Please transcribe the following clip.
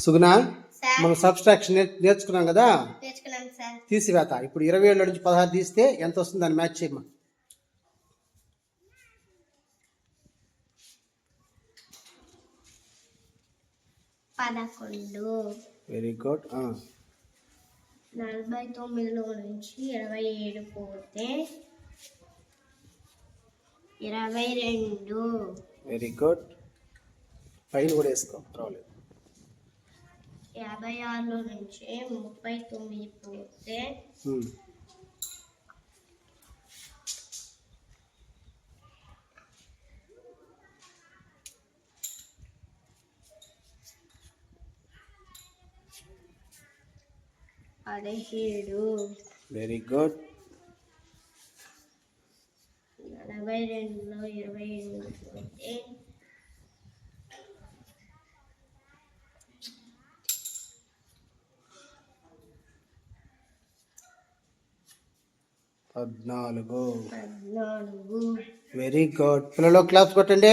సుగుణ, మనం సబ్స్ట్రాక్షన్ నేర్చుకున్నాం కదా, తీసివేత. ఇప్పుడు 27 నుంచి 16 తీస్తే ఎంత వస్తుంది దాన్ని మ్యాచ్ చేయమ్మా. 11. Very good. 49లో నుంచి 27 పోతే 22. Very good. పైన కూడా వేసుకో, పర్వాలేదు. 56లో నుంచి 39 పోతే 17. Very good. 42లో 28 పోతే 14. 14. Very good. పిల్లలు క్లాప్స్ కొట్టండి.